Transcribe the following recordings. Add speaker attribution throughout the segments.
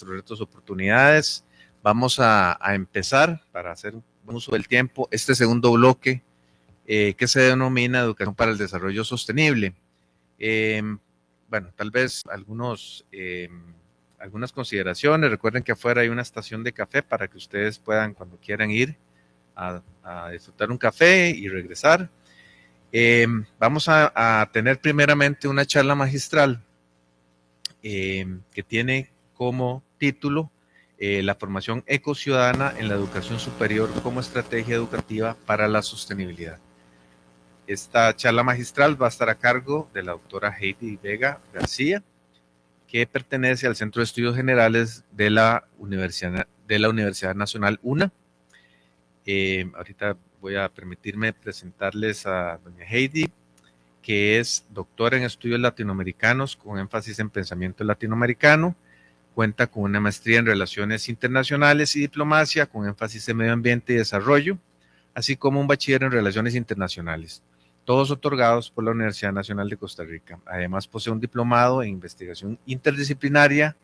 Speaker 1: retos, oportunidades. Vamos a empezar para hacer un buen uso del tiempo este segundo bloque que se denomina Educación para el Desarrollo Sostenible. Bueno, tal vez algunas consideraciones. Recuerden que afuera hay una estación de café para que ustedes puedan, cuando quieran ir, a disfrutar un café y regresar. Vamos a tener primeramente una charla magistral que tiene como título la formación ecociudadana en la educación superior como estrategia educativa para la sostenibilidad. Esta charla magistral va a estar a cargo de la doctora Heidi Vega García, que pertenece al Centro de Estudios Generales de la Universidad Nacional UNA. Ahorita voy a permitirme presentarles a doña Heidi, que es doctora en estudios latinoamericanos con énfasis en pensamiento latinoamericano. Cuenta con una maestría en relaciones internacionales y diplomacia con énfasis en medio ambiente y desarrollo, así como un bachiller en relaciones internacionales, todos otorgados por la Universidad Nacional de Costa Rica. Además posee un diplomado en investigación interdisciplinaria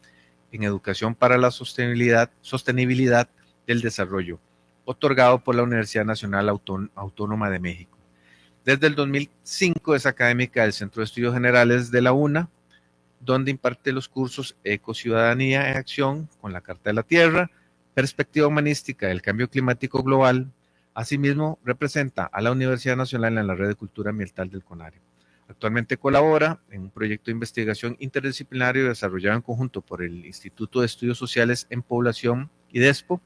Speaker 1: en educación para la sostenibilidad del desarrollo, otorgado por la Universidad Nacional Autónoma de México. Desde el 2005 es académica del Centro de Estudios Generales de la UNA, donde imparte los cursos Ecociudadanía en Acción con la Carta de la Tierra, Perspectiva Humanística del Cambio Climático Global. Asimismo, representa a la Universidad Nacional en la Red de Cultura Ambiental del CONARE. Actualmente colabora en un proyecto de investigación interdisciplinario desarrollado en conjunto por el Instituto de Estudios Sociales en Población, IDESPO,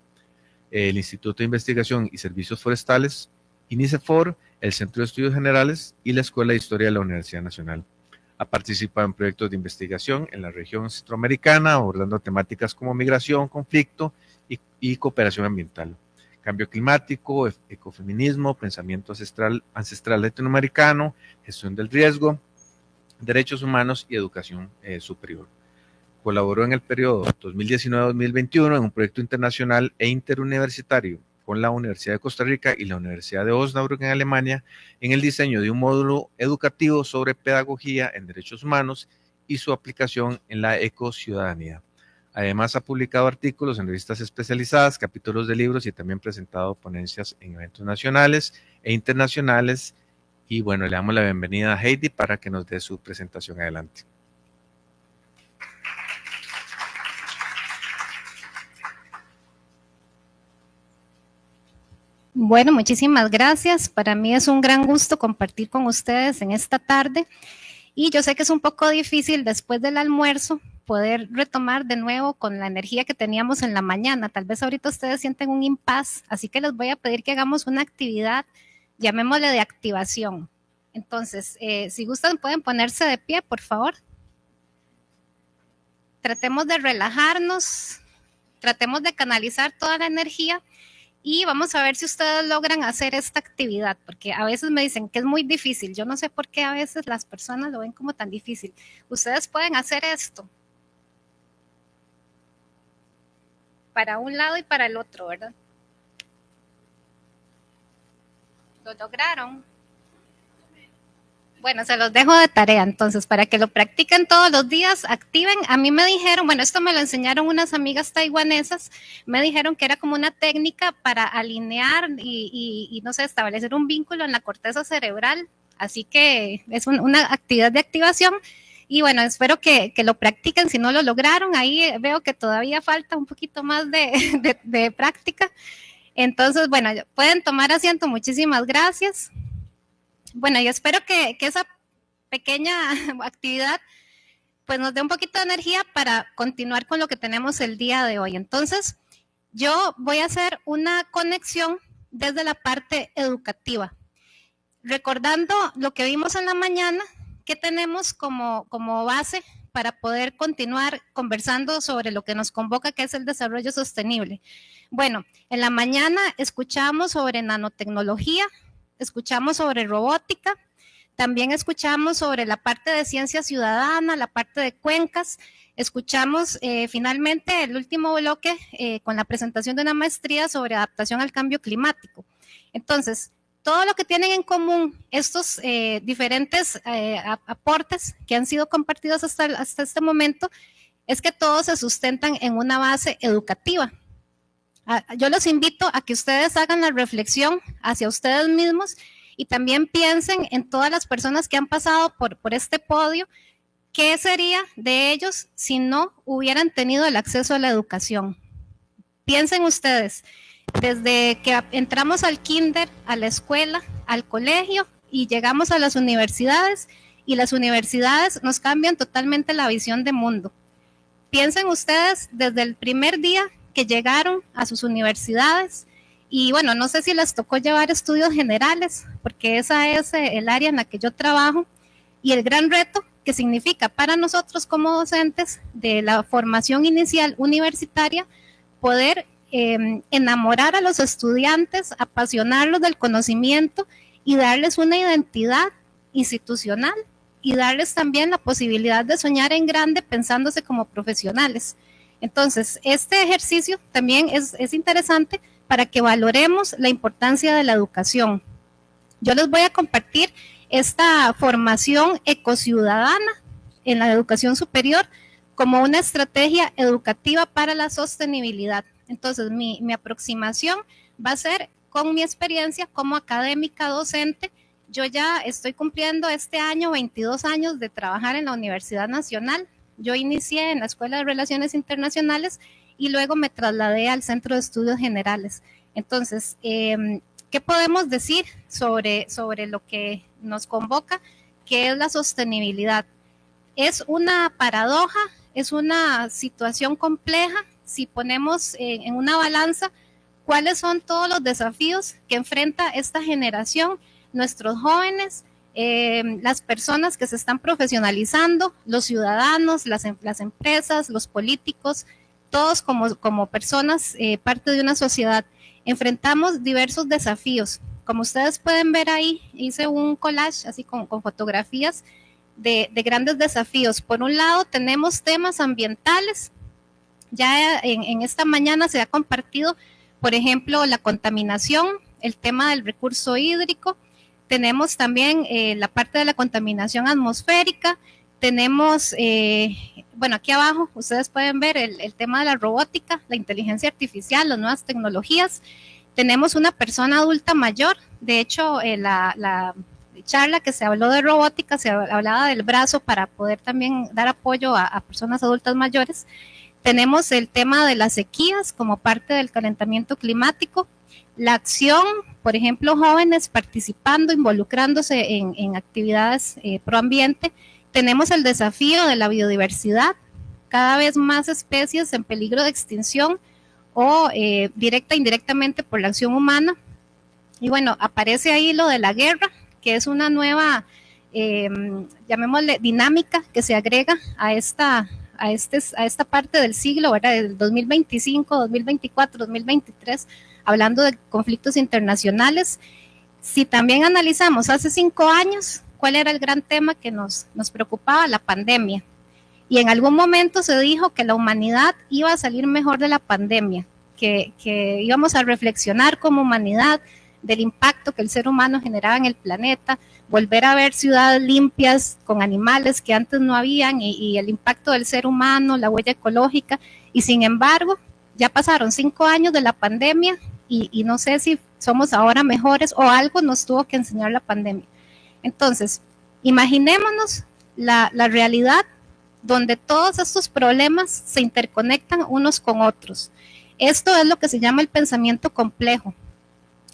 Speaker 1: el Instituto de Investigación y Servicios Forestales, INICEFOR, el Centro de Estudios Generales y la Escuela de Historia de la Universidad Nacional. Ha participado en proyectos de investigación en la región centroamericana, abordando temáticas como migración, conflicto y cooperación ambiental, cambio climático, ecofeminismo, pensamiento ancestral latinoamericano, gestión del riesgo, derechos humanos y educación superior. Colaboró en el periodo 2019-2021 en un proyecto internacional e interuniversitario con la Universidad de Costa Rica y la Universidad de Osnabrück en Alemania en el diseño de un módulo educativo sobre pedagogía en derechos humanos y su aplicación en la ecociudadanía. Además ha publicado artículos en revistas especializadas, capítulos de libros y también presentado ponencias en eventos nacionales e internacionales. Y bueno, le damos la bienvenida a Heidi para que nos dé su presentación. Adelante.
Speaker 2: Bueno, muchísimas gracias. Para mí es un gran gusto compartir con ustedes en esta tarde. Y yo sé que es un poco difícil después del almuerzo poder retomar de nuevo con la energía que teníamos en la mañana. Tal vez ahorita ustedes sienten un impas, así que les voy a pedir que hagamos una actividad, llamémosle de activación. Entonces, si gustan pueden ponerse de pie, por favor. Tratemos de relajarnos, tratemos de canalizar toda la energía. Y vamos a ver si ustedes logran hacer esta actividad, porque a veces me dicen que es muy difícil. Yo no sé por qué a veces las personas lo ven como tan difícil. Ustedes pueden hacer esto para un lado y para el otro, ¿verdad? ¿Lo lograron? Bueno, se los dejo de tarea, entonces, para que lo practiquen todos los días, activen. A mí me dijeron, bueno, esto me lo enseñaron unas amigas taiwanesas, me dijeron que era como una técnica para alinear y no sé, establecer un vínculo en la corteza cerebral, así que es una actividad de activación. Y bueno, espero que lo practiquen. Si no lo lograron, ahí veo que todavía falta un poquito más de práctica. Entonces, bueno, pueden tomar asiento. Muchísimas gracias. Bueno, yo espero que esa pequeña actividad pues nos dé un poquito de energía para continuar con lo que tenemos el día de hoy. Entonces, yo voy a hacer una conexión desde la parte educativa, recordando lo que vimos en la mañana, que tenemos como base para poder continuar conversando sobre lo que nos convoca, que es el desarrollo sostenible. Bueno, en la mañana escuchamos sobre nanotecnología, escuchamos sobre robótica, también escuchamos sobre la parte de ciencia ciudadana, la parte de cuencas, escuchamos finalmente el último bloque con la presentación de una maestría sobre adaptación al cambio climático. Entonces, todo lo que tienen en común estos diferentes aportes que han sido compartidos hasta este momento es que todos se sustentan en una base educativa. Yo los invito a que ustedes hagan la reflexión hacia ustedes mismos y también piensen en todas las personas que han pasado por este podio. ¿Qué sería de ellos si no hubieran tenido el acceso a la educación? Piensen ustedes, desde que entramos al kinder, a la escuela, al colegio y llegamos a las universidades, y las universidades nos cambian totalmente la visión de mundo. Piensen ustedes desde el primer día que llegaron a sus universidades, y bueno, no sé si les tocó llevar estudios generales, porque esa es el área en la que yo trabajo, y el gran reto que significa para nosotros como docentes de la formación inicial universitaria, poder enamorar a los estudiantes, apasionarlos del conocimiento y darles una identidad institucional y darles también la posibilidad de soñar en grande pensándose como profesionales. Entonces, este ejercicio también es interesante para que valoremos la importancia de la educación. Yo les voy a compartir esta formación ecociudadana en la educación superior como una estrategia educativa para la sostenibilidad. Entonces, mi aproximación va a ser con mi experiencia como académica docente. Yo ya estoy cumpliendo este año 22 años de trabajar en la Universidad Nacional. Yo inicié en la Escuela de Relaciones Internacionales y luego me trasladé al Centro de Estudios Generales. Entonces, ¿qué podemos decir sobre lo que nos convoca, que es la sostenibilidad? Es una paradoja, es una situación compleja si ponemos en una balanza cuáles son todos los desafíos que enfrenta esta generación, nuestros jóvenes, las personas que se están profesionalizando, los ciudadanos, las empresas, los políticos, todos como personas, parte de una sociedad. Enfrentamos diversos desafíos. Como ustedes pueden ver ahí, hice un collage así con fotografías de grandes desafíos. Por un lado tenemos temas ambientales. Ya en esta mañana se ha compartido, por ejemplo, la contaminación, el tema del recurso hídrico. Tenemos también la parte de la contaminación atmosférica. Tenemos, bueno, aquí abajo ustedes pueden ver el tema de la robótica, la inteligencia artificial, las nuevas tecnologías. Tenemos una persona adulta mayor. De hecho, la charla que se habló de robótica, se hablaba del brazo para poder también dar apoyo a personas adultas mayores. Tenemos el tema de las sequías como parte del calentamiento climático, la acción, por ejemplo, jóvenes participando, involucrándose en actividades pro ambiente. Tenemos el desafío de la biodiversidad, cada vez más especies en peligro de extinción o directa e indirectamente por la acción humana. Y bueno, aparece ahí lo de la guerra, que es una nueva, llamémosle, dinámica que se agrega a esta parte del siglo, ¿verdad? Del 2025, 2024, 2023, hablando de conflictos internacionales. Si también analizamos hace 5 años, ¿cuál era el gran tema que nos preocupaba? La pandemia. Y en algún momento se dijo que la humanidad iba a salir mejor de la pandemia, que íbamos a reflexionar como humanidad del impacto que el ser humano generaba en el planeta, volver a ver ciudades limpias con animales que antes no habían y el impacto del ser humano, la huella ecológica. Y sin embargo, ya pasaron 5 años de la pandemia y no sé si somos ahora mejores o algo nos tuvo que enseñar la pandemia. Entonces, imaginémonos la realidad donde todos estos problemas se interconectan unos con otros. Esto es lo que se llama el pensamiento complejo.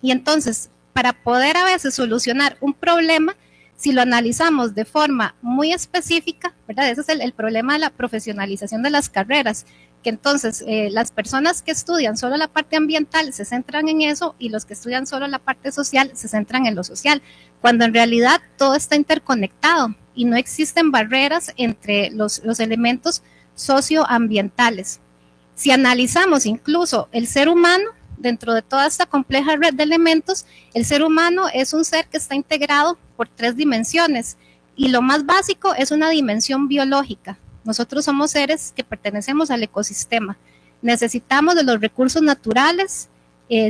Speaker 2: Y entonces, para poder a veces solucionar un problema, si lo analizamos de forma muy específica, ¿verdad? Ese es el problema de la profesionalización de las carreras, que entonces las personas que estudian solo la parte ambiental se centran en eso y los que estudian solo la parte social se centran en lo social, cuando en realidad todo está interconectado y no existen barreras entre los elementos socioambientales. Si analizamos incluso el ser humano, dentro de toda esta compleja red de elementos, el ser humano es un ser que está integrado por 3 dimensiones y lo más básico es una dimensión biológica. Nosotros somos seres que pertenecemos al ecosistema, necesitamos de los recursos naturales,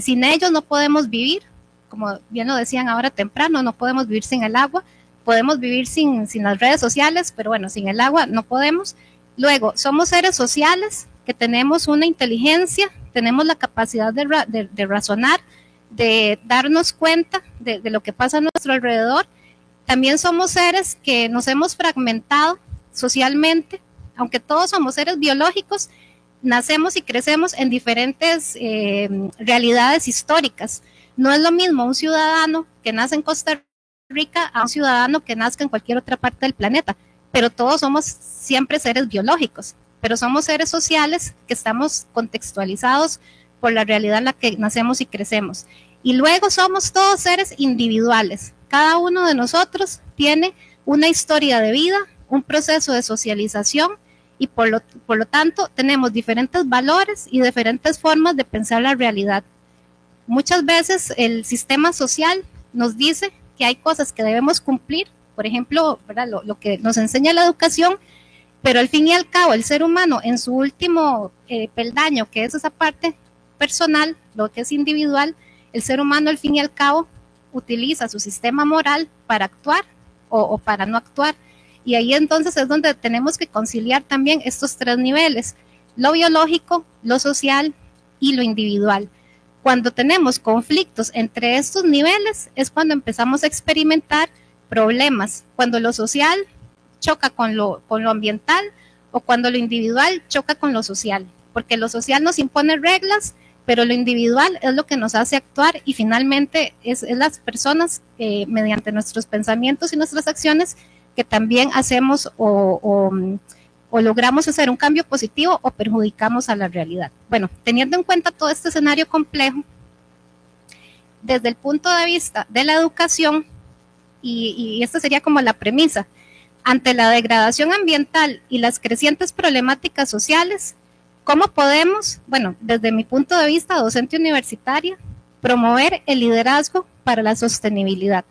Speaker 2: sin ellos no podemos vivir, como bien lo decían ahora temprano, no podemos vivir sin el agua, podemos vivir sin las redes sociales, pero bueno, sin el agua no podemos. Luego, somos seres sociales que tenemos una inteligencia, tenemos la capacidad de razonar, de darnos cuenta de lo que pasa a nuestro alrededor. También somos seres que nos hemos fragmentado socialmente, aunque todos somos seres biológicos, nacemos y crecemos en diferentes realidades históricas. No es lo mismo un ciudadano que nace en Costa Rica a un ciudadano que nazca en cualquier otra parte del planeta, pero todos somos siempre seres biológicos, pero somos seres sociales que estamos contextualizados por la realidad en la que nacemos y crecemos. Y luego somos todos seres individuales. Cada uno de nosotros tiene una historia de vida, un proceso de socialización y por lo tanto tenemos diferentes valores y diferentes formas de pensar la realidad. Muchas veces el sistema social nos dice que hay cosas que debemos cumplir, por ejemplo, ¿verdad? Lo que nos enseña la educación, pero al fin y al cabo el ser humano en su último peldaño, que es esa parte personal, lo que es individual, el ser humano al fin y al cabo utiliza su sistema moral para actuar o para no actuar. Y ahí entonces es donde tenemos que conciliar también estos tres niveles, lo biológico, lo social y lo individual. Cuando tenemos conflictos entre estos niveles es cuando empezamos a experimentar problemas, cuando lo social choca con lo ambiental o cuando lo individual choca con lo social, porque lo social nos impone reglas, pero lo individual es lo que nos hace actuar y finalmente es las personas mediante nuestros pensamientos y nuestras acciones que también hacemos o logramos hacer un cambio positivo o perjudicamos a la realidad. Bueno, teniendo en cuenta todo este escenario complejo, desde el punto de vista de la educación, y esta sería como la premisa, ante la degradación ambiental y las crecientes problemáticas sociales, ¿cómo podemos, bueno, desde mi punto de vista docente universitaria, promover el liderazgo para la sostenibilidad?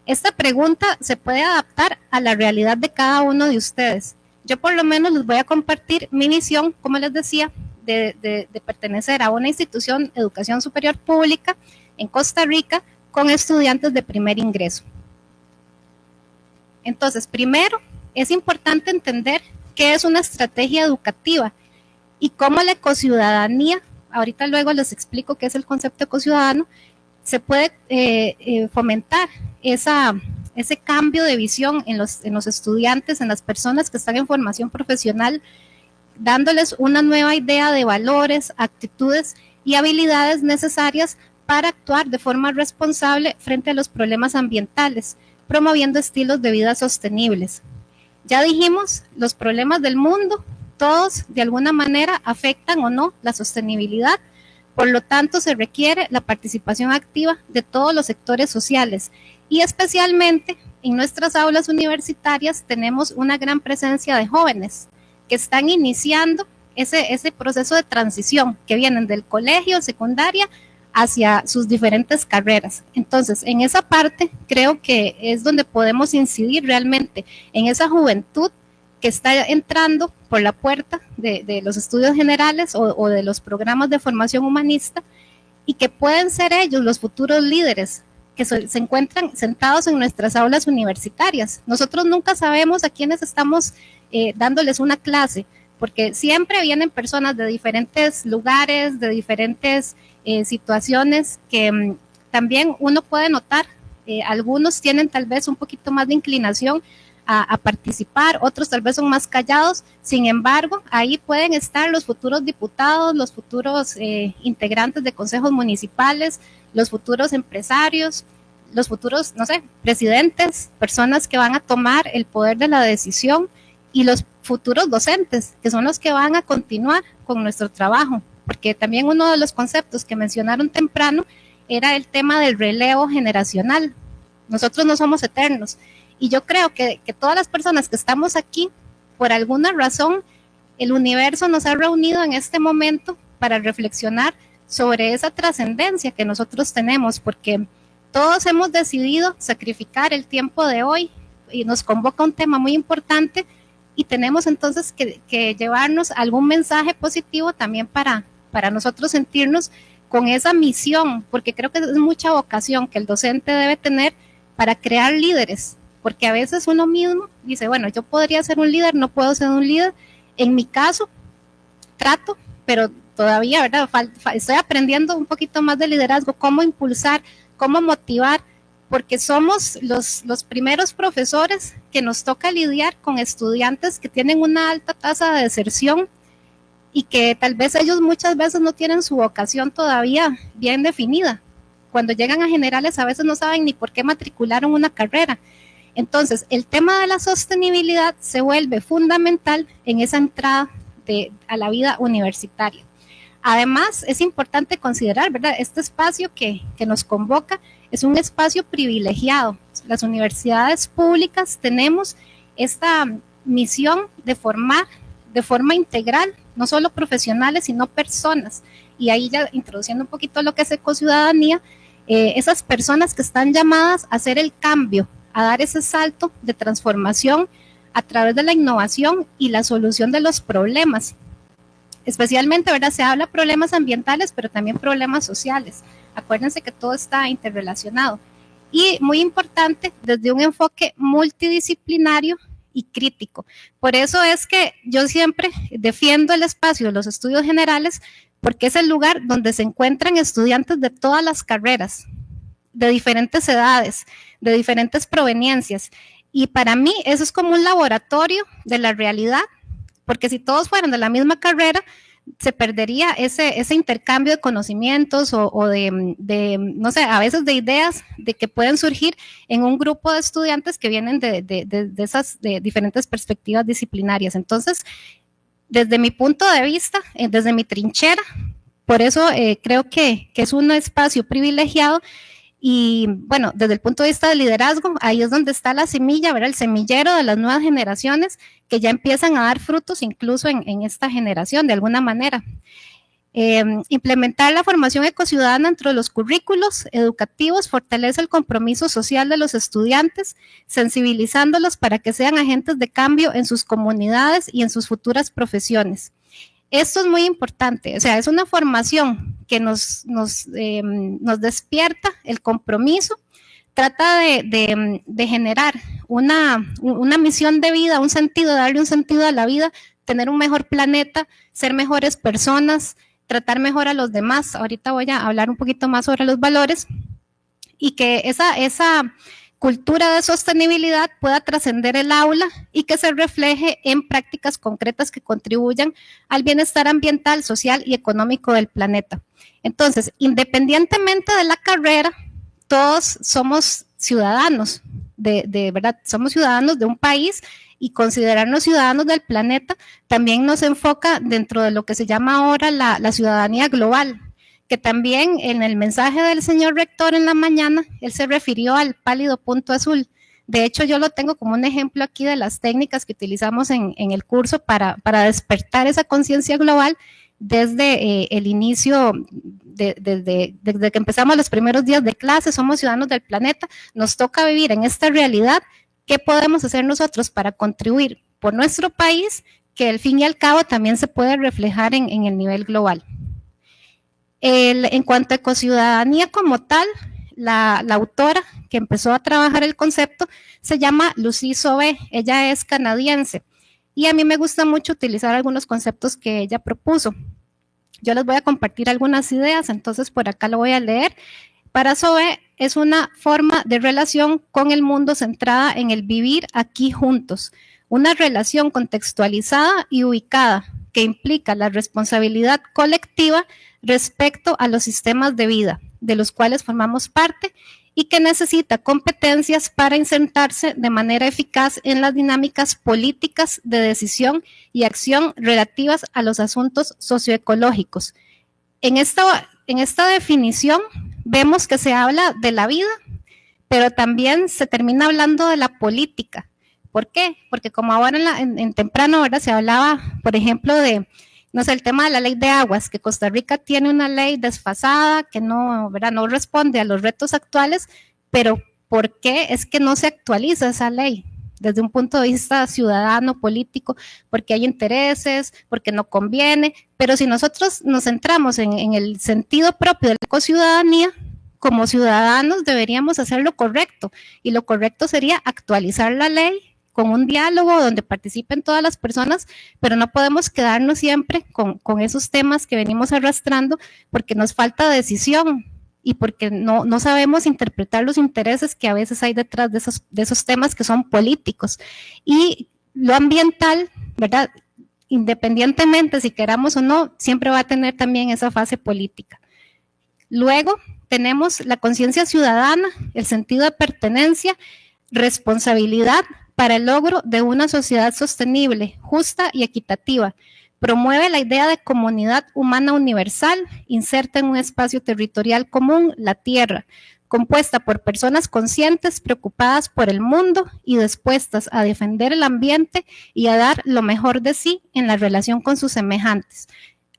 Speaker 2: Esta pregunta se puede adaptar a la realidad de cada uno de ustedes. Yo por lo menos les voy a compartir mi visión, como les decía, de pertenecer a una institución de educación superior pública en Costa Rica con estudiantes de primer ingreso. Entonces, primero, es importante entender qué es una estrategia educativa y cómo la ecociudadanía, ahorita luego les explico qué es el concepto ecociudadano, se puede fomentar ese cambio de visión en los estudiantes, en las personas que están en formación profesional, dándoles una nueva idea de valores, actitudes y habilidades necesarias para actuar de forma responsable frente a los problemas ambientales, promoviendo estilos de vida sostenibles. Ya dijimos, los problemas del mundo, todos de alguna manera afectan o no la sostenibilidad, por lo tanto se requiere la participación activa de todos los sectores sociales y especialmente en nuestras aulas universitarias tenemos una gran presencia de jóvenes que están iniciando ese proceso de transición, que vienen del colegio, secundaria, hacia sus diferentes carreras. Entonces, en esa parte creo que es donde podemos incidir realmente en esa juventud que está entrando por la puerta de los estudios generales o de los programas de formación humanista y que pueden ser ellos los futuros líderes que se encuentran sentados en nuestras aulas universitarias. Nosotros nunca sabemos a quiénes estamos dándoles una clase, porque siempre vienen personas de diferentes lugares, de diferentes situaciones que también uno puede notar, algunos tienen tal vez un poquito más de inclinación a participar, otros tal vez son más callados, sin embargo, ahí pueden estar los futuros diputados, los futuros integrantes de consejos municipales, los futuros empresarios, los futuros, no sé, presidentes, personas que van a tomar el poder de la decisión y los futuros docentes, que son los que van a continuar con nuestro trabajo, porque también uno de los conceptos que mencionaron temprano era el tema del relevo generacional. Nosotros no somos eternos y yo creo que todas las personas que estamos aquí, por alguna razón, el universo nos ha reunido en este momento para reflexionar sobre esa trascendencia que nosotros tenemos, porque todos hemos decidido sacrificar el tiempo de hoy y nos convoca un tema muy importante y tenemos entonces que llevarnos algún mensaje positivo también para nosotros sentirnos con esa misión, porque creo que es mucha vocación que el docente debe tener para crear líderes, porque a veces uno mismo dice, bueno, yo podría ser un líder, no puedo ser un líder, En mi caso, trato, pero todavía, ¿verdad? Estoy aprendiendo un poquito más de liderazgo, cómo impulsar, cómo motivar, porque somos los primeros profesores que nos toca lidiar con estudiantes que tienen una alta tasa de deserción y que tal vez ellos muchas veces no tienen su vocación todavía bien definida. Cuando llegan a generales a veces no saben ni por qué matricularon una carrera. Entonces, el tema de la sostenibilidad se vuelve fundamental en esa entrada a la vida universitaria. Además, es importante considerar, ¿verdad? Este espacio que nos convoca es un espacio privilegiado. Las universidades públicas tenemos esta misión de formar de forma integral, no solo profesionales, sino personas. Y ahí ya introduciendo un poquito lo que es ecociudadanía, esas personas que están llamadas a hacer el cambio, a dar ese salto de transformación a través de la innovación y la solución de los problemas. Especialmente, ¿verdad? Se habla de problemas ambientales, pero también problemas sociales. Acuérdense que todo está interrelacionado. Y muy importante, desde un enfoque multidisciplinario y crítico. Por eso es que yo siempre defiendo el espacio de los estudios generales, porque es el lugar donde se encuentran estudiantes de todas las carreras, de diferentes edades, de diferentes proveniencias. Y para mí eso es como un laboratorio de la realidad, porque si todos fueran de la misma carrera, se perdería ese intercambio de conocimientos o de, no sé, a veces de ideas de que pueden surgir en un grupo de estudiantes que vienen de esas diferentes perspectivas disciplinarias. Entonces, desde mi punto de vista, desde mi trinchera, por eso creo que es un espacio privilegiado. Y bueno, desde el punto de vista del liderazgo, ahí es donde está la semilla, ¿verdad? El semillero de las nuevas generaciones que ya empiezan a dar frutos incluso en esta generación de alguna manera. Implementar la formación ecociudadana dentro de los currículos educativos fortalece el compromiso social de los estudiantes, sensibilizándolos para que sean agentes de cambio en sus comunidades y en sus futuras profesiones. Esto es muy importante, o sea, es una formación que nos despierta el compromiso, trata de generar una misión de vida, un sentido, darle un sentido a la vida, tener un mejor planeta, ser mejores personas, tratar mejor a los demás. Ahorita voy a hablar un poquito más sobre los valores y que esa cultura de sostenibilidad pueda trascender el aula y que se refleje en prácticas concretas que contribuyan al bienestar ambiental, social y económico del planeta. Entonces, independientemente de la carrera, todos somos ciudadanos, ¿verdad? Somos ciudadanos de un país y considerarnos ciudadanos del planeta también nos enfoca dentro de lo que se llama ahora la ciudadanía global, que también en el mensaje del señor rector en la mañana, él se refirió al pálido punto azul. De hecho, yo lo tengo como un ejemplo aquí de las técnicas que utilizamos en el curso para despertar esa conciencia global desde el inicio, desde que empezamos los primeros días de clase. Somos ciudadanos del planeta, nos toca vivir en esta realidad. ¿Qué podemos hacer nosotros para contribuir por nuestro país, que al fin y al cabo también se puede reflejar en el nivel global? En cuanto a ecociudadanía como tal, la autora que empezó a trabajar el concepto se llama Lucie Sauvé, ella es canadiense y a mí me gusta mucho utilizar algunos conceptos que ella propuso. Yo les voy a compartir algunas ideas, entonces por acá lo voy a leer. Para Sauvé es una forma de relación con el mundo centrada en el vivir aquí juntos, una relación contextualizada y ubicada que implica la responsabilidad colectiva respecto a los sistemas de vida de los cuales formamos parte y que necesita competencias para insertarse de manera eficaz en las dinámicas políticas de decisión y acción relativas a los asuntos socioecológicos. En esta definición vemos que se habla de la vida, pero también se termina hablando de la política. ¿Por qué? Porque como ahora en temprano, ¿verdad? Se hablaba, por ejemplo, de, no sé, el tema de la ley de aguas, que Costa Rica tiene una ley desfasada que no, ¿verdad? No responde a los retos actuales, pero ¿por qué es que no se actualiza esa ley? Desde un punto de vista ciudadano, político, porque hay intereses, porque no conviene, pero si nosotros nos centramos en el sentido propio de la ecociudadanía, como ciudadanos deberíamos hacer lo correcto, y lo correcto sería actualizar la ley con un diálogo donde participen todas las personas, pero no podemos quedarnos siempre con esos temas que venimos arrastrando porque nos falta decisión y porque no sabemos interpretar los intereses que a veces hay detrás de esos temas que son políticos. Y lo ambiental, ¿verdad?, independientemente si queramos o no, siempre va a tener también esa fase política. Luego tenemos la conciencia ciudadana, el sentido de pertenencia, responsabilidad para el logro de una sociedad sostenible, justa y equitativa. Promueve la idea de comunidad humana universal, inserta en un espacio territorial común, la tierra, compuesta por personas conscientes, preocupadas por el mundo y dispuestas a defender el ambiente y a dar lo mejor de sí en la relación con sus semejantes.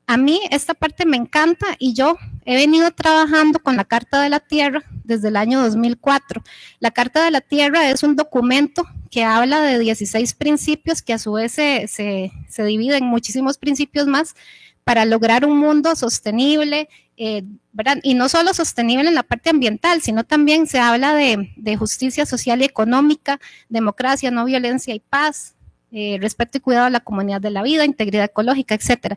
Speaker 2: A mí esta parte me encanta y yo he venido trabajando con la Carta de la Tierra desde el año 2004. La Carta de la Tierra es un documento que habla de 16 principios que a su vez se divide en muchísimos principios más para lograr un mundo sostenible, ¿verdad? Y no solo sostenible en la parte ambiental, sino también se habla de justicia social y económica, democracia, no violencia y paz, respeto y cuidado a la comunidad de la vida, integridad ecológica, etcétera.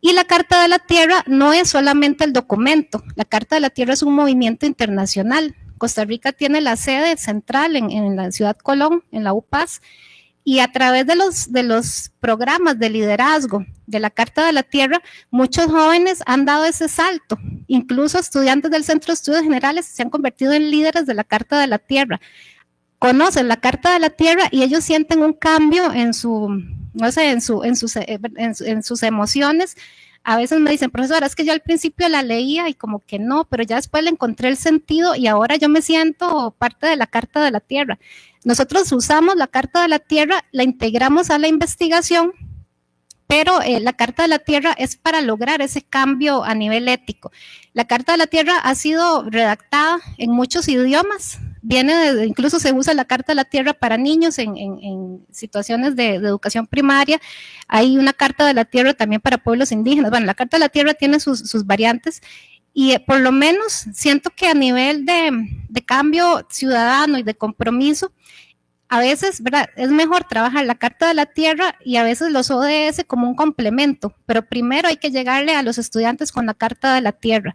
Speaker 2: Y la Carta de la Tierra no es solamente el documento, la Carta de la Tierra es un movimiento internacional. Costa Rica tiene la sede central en la ciudad Colón, en la UPAS, y a través de los programas de liderazgo de la Carta de la Tierra, muchos jóvenes han dado ese salto. Incluso estudiantes del Centro de Estudios Generales se han convertido en líderes de la Carta de la Tierra. Conocen la Carta de la Tierra y ellos sienten un cambio en sus emociones. A veces me dicen, profesora, es que yo al principio la leía y como que no, pero ya después le encontré el sentido y ahora yo me siento parte de la Carta de la Tierra. Nosotros usamos la Carta de la Tierra, la integramos a la investigación, pero la Carta de la Tierra es para lograr ese cambio a nivel ético. La Carta de la Tierra ha sido redactada en muchos idiomas, incluso se usa la Carta de la Tierra para niños en situaciones de educación primaria. Hay una Carta de la Tierra también para pueblos indígenas. Bueno, la Carta de la Tierra tiene sus variantes y por lo menos siento que a nivel de cambio ciudadano y de compromiso, a veces, ¿verdad?, es mejor trabajar la Carta de la Tierra y a veces los ODS como un complemento, pero primero hay que llegarle a los estudiantes con la Carta de la Tierra.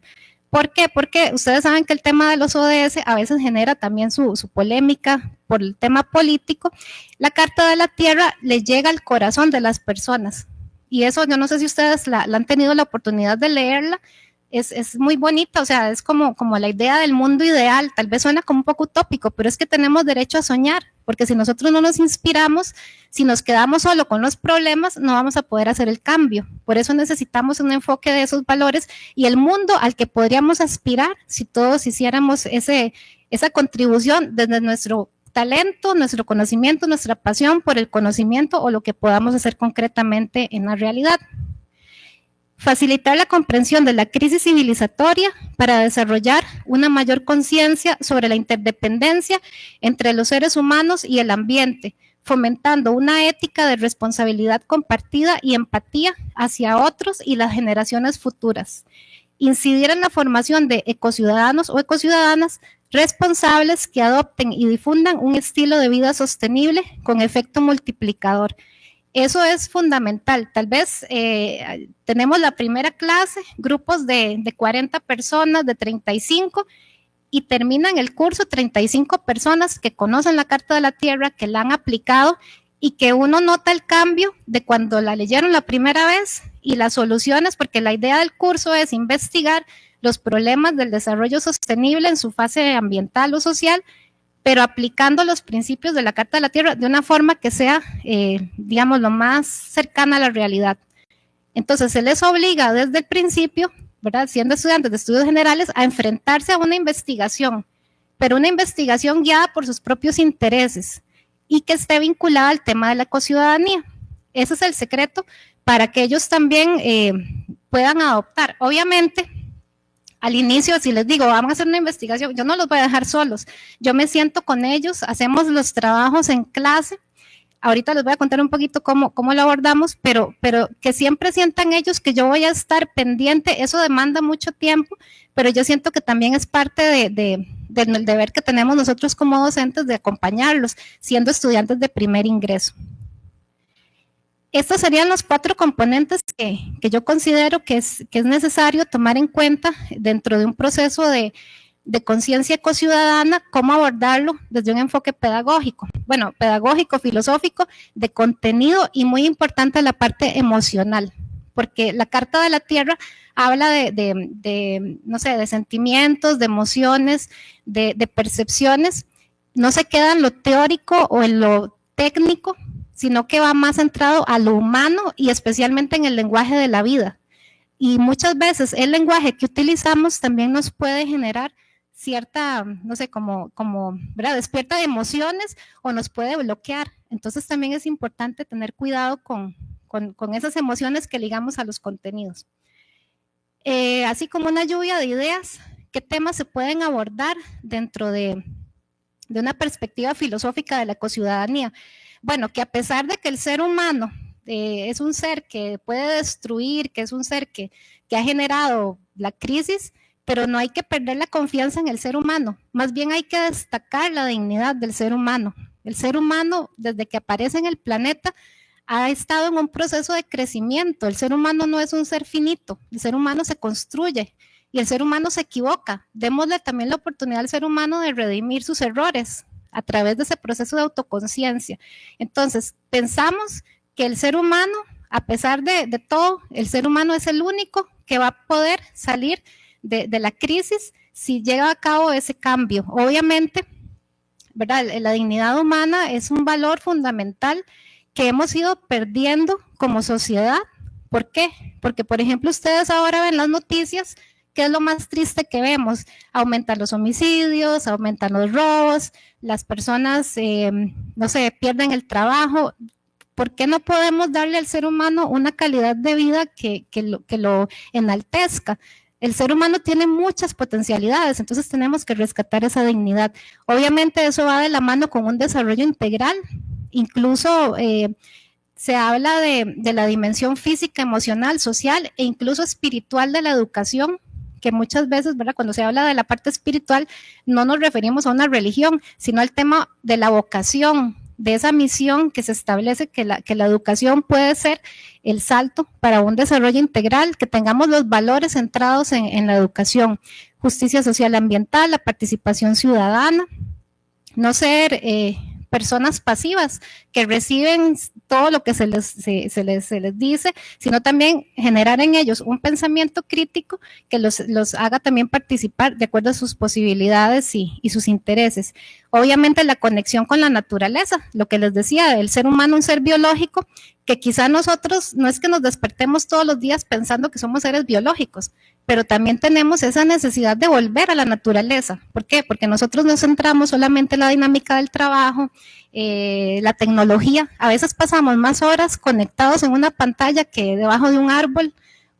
Speaker 2: ¿Por qué? Porque ustedes saben que el tema de los ODS a veces genera también su polémica por el tema político. La Carta de la Tierra le llega al corazón de las personas y eso yo no sé si ustedes la han tenido la oportunidad de leerla. Es muy bonita, o sea, es como la idea del mundo ideal, tal vez suena como un poco utópico, pero es que tenemos derecho a soñar, porque si nosotros no nos inspiramos, si nos quedamos solo con los problemas, no vamos a poder hacer el cambio. Por eso necesitamos un enfoque de esos valores y el mundo al que podríamos aspirar si todos hiciéramos esa contribución desde nuestro talento, nuestro conocimiento, nuestra pasión por el conocimiento o lo que podamos hacer concretamente en la realidad. Facilitar la comprensión de la crisis civilizatoria para desarrollar una mayor conciencia sobre la interdependencia entre los seres humanos y el ambiente, fomentando una ética de responsabilidad compartida y empatía hacia otros y las generaciones futuras. Incidir en la formación de ecociudadanos o ecociudadanas responsables que adopten y difundan un estilo de vida sostenible con efecto multiplicador. Eso es fundamental. Tal vez tenemos la primera clase, grupos de 40 personas, de 35, y terminan el curso 35 personas que conocen la Carta de la Tierra, que la han aplicado y que uno nota el cambio de cuando la leyeron la primera vez y las soluciones, porque la idea del curso es investigar los problemas del desarrollo sostenible en su fase ambiental o social, pero aplicando los principios de la Carta de la Tierra de una forma que sea, digamos, lo más cercana a la realidad. Entonces, se les obliga desde el principio, ¿verdad?, siendo estudiantes de estudios generales, a enfrentarse a una investigación, pero una investigación guiada por sus propios intereses y que esté vinculada al tema de la ecociudadanía. Ese es el secreto para que ellos también puedan adoptar. Obviamente, al inicio, si les digo, vamos a hacer una investigación, yo no los voy a dejar solos. Yo me siento con ellos, hacemos los trabajos en clase. Ahorita les voy a contar un poquito cómo lo abordamos, pero que siempre sientan ellos que yo voy a estar pendiente. Eso demanda mucho tiempo, pero yo siento que también es parte de del deber que tenemos nosotros como docentes de acompañarlos, siendo estudiantes de primer ingreso. Estos serían los 4 componentes que yo considero que es necesario tomar en cuenta dentro de un proceso de conciencia ecociudadana, cómo abordarlo desde un enfoque pedagógico. Bueno, pedagógico, filosófico, de contenido y muy importante la parte emocional, porque la Carta de la Tierra habla no sé, de sentimientos, de emociones, de percepciones, no se queda en lo teórico o en lo técnico, sino que va más centrado a lo humano y especialmente en el lenguaje de la vida. Y muchas veces el lenguaje que utilizamos también nos puede generar cierta, no sé, ¿verdad? Despierta de emociones o nos puede bloquear. Entonces también es importante tener cuidado con esas emociones que ligamos a los contenidos. Así como una lluvia de ideas, ¿qué temas se pueden abordar dentro de una perspectiva filosófica de la ecociudadanía? Bueno, que a pesar de que el ser humano es un ser que puede destruir, que es un ser que ha generado la crisis, pero no hay que perder la confianza en el ser humano, más bien hay que destacar la dignidad del ser humano. El ser humano, desde que aparece en el planeta, ha estado en un proceso de crecimiento. El ser humano no es un ser finito, el ser humano se construye y el ser humano se equivoca. Démosle también la oportunidad al ser humano de redimir sus errores a través de ese proceso de autoconciencia. Entonces, pensamos que el ser humano, a pesar de todo, el ser humano es el único que va a poder salir de la crisis si llega a cabo ese cambio. Obviamente, ¿verdad? La dignidad humana es un valor fundamental que hemos ido perdiendo como sociedad. ¿Por qué? Porque, por ejemplo, ustedes ahora ven las noticias, ¿qué es lo más triste que vemos? Aumentan los homicidios, aumentan los robos, las personas, no sé, pierden el trabajo. ¿Por qué no podemos darle al ser humano una calidad de vida que lo enaltezca? El ser humano tiene muchas potencialidades, entonces tenemos que rescatar esa dignidad. Obviamente eso va de la mano con un desarrollo integral, incluso se habla de la dimensión física, emocional, social e incluso espiritual de la educación, que muchas veces, ¿verdad? Cuando se habla de la parte espiritual, no nos referimos a una religión, sino al tema de la vocación, de esa misión que se establece, que la educación puede ser el salto para un desarrollo integral, que tengamos los valores centrados en la educación, justicia social ambiental, la participación ciudadana, no ser personas pasivas que reciben todo lo que se les dice, sino también generar en ellos un pensamiento crítico que los haga también participar de acuerdo a sus posibilidades y sus intereses. Obviamente la conexión con la naturaleza, lo que les decía, el ser humano, un ser biológico, que quizá nosotros no es que nos despertemos todos los días pensando que somos seres biológicos, pero también tenemos esa necesidad de volver a la naturaleza. ¿Por qué? Porque nosotros nos centramos solamente en la dinámica del trabajo, la tecnología. A veces pasamos más horas conectados en una pantalla que debajo de un árbol,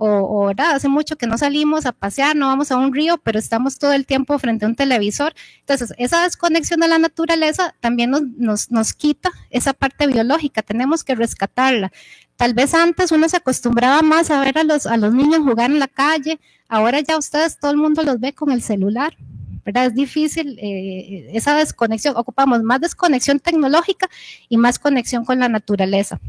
Speaker 2: o ¿verdad? Hace mucho que no salimos a pasear, no vamos a un río, pero estamos todo el tiempo frente a un televisor. Entonces, esa desconexión de la naturaleza también nos quita esa parte biológica, tenemos que rescatarla. Tal vez antes uno se acostumbraba más a ver a los niños jugar en la calle, ahora ya ustedes, todo el mundo los ve con el celular, ¿verdad? Es difícil esa desconexión, ocupamos más desconexión tecnológica y más conexión con la naturaleza.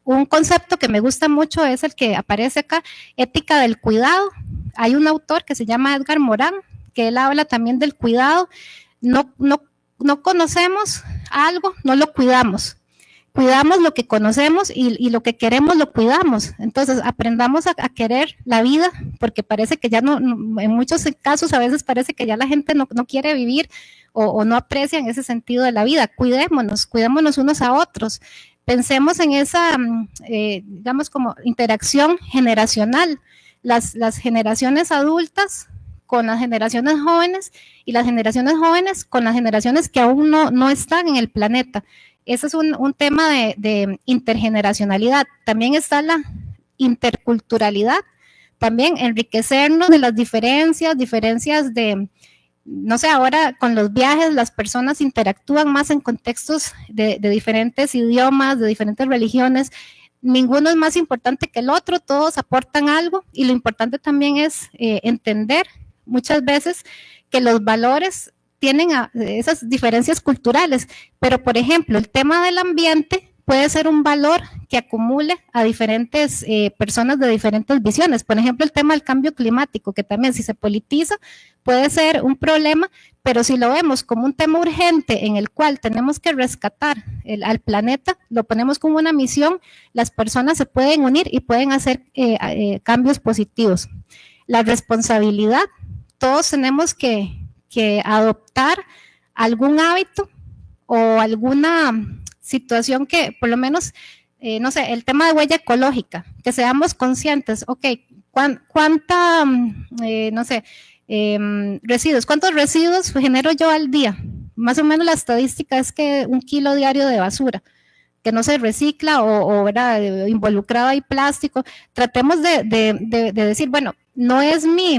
Speaker 2: Un concepto que me gusta mucho es el que aparece acá, ética del cuidado. Hay un autor que se llama Edgar Morán, que él habla también del cuidado. No conocemos algo, no lo cuidamos. Cuidamos lo que conocemos y lo que queremos lo cuidamos. Entonces, aprendamos a querer la vida, porque parece que ya no, en muchos casos a veces parece que ya la gente no quiere vivir o no aprecia en ese sentido de la vida. Cuidémonos unos a otros. Pensemos en esa, digamos, como interacción generacional. Las generaciones adultas con las generaciones jóvenes y las generaciones jóvenes con las generaciones que aún no están en el planeta. Ese es un tema de intergeneracionalidad. También está la interculturalidad, también enriquecernos de las diferencias de, no sé, ahora con los viajes las personas interactúan más en contextos de diferentes idiomas, de diferentes religiones. Ninguno es más importante que el otro, todos aportan algo y lo importante también es entender muchas veces que los valores tienen esas diferencias culturales, pero por ejemplo, el tema del ambiente puede ser un valor que acumule a diferentes personas de diferentes visiones. Por ejemplo, el tema del cambio climático, que también si se politiza puede ser un problema, pero si lo vemos como un tema urgente en el cual tenemos que rescatar al planeta, lo ponemos como una misión, las personas se pueden unir y pueden hacer cambios positivos. La responsabilidad, todos tenemos que adoptar algún hábito o alguna situación que por lo menos, no sé, el tema de huella ecológica, que seamos conscientes, ok, cuánta, no sé, residuos, ¿cuántos residuos genero yo al día? Más o menos la estadística es que 1 kilo diario de basura, que no se recicla o involucrado ahí plástico. Tratemos de decir, bueno, no es mi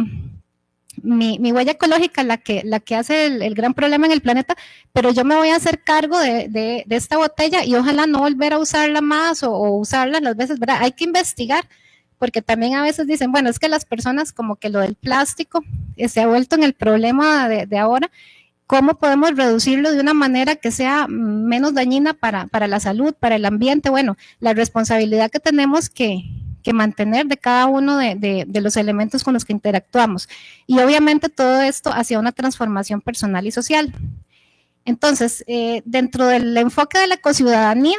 Speaker 2: huella ecológica la que hace el gran problema en el planeta, pero yo me voy a hacer cargo de esta botella y ojalá no volver a usarla más o usarla las veces, ¿verdad? Hay que investigar, porque también a veces dicen, bueno, es que las personas como que lo del plástico se ha vuelto en el problema de ahora. ¿Cómo podemos reducirlo de una manera que sea menos dañina para la salud, para el ambiente? Bueno, la responsabilidad que tenemos que mantener de cada uno de los elementos con los que interactuamos. Y obviamente todo esto hacia una transformación personal y social. Entonces, dentro del enfoque de la ecociudadanía,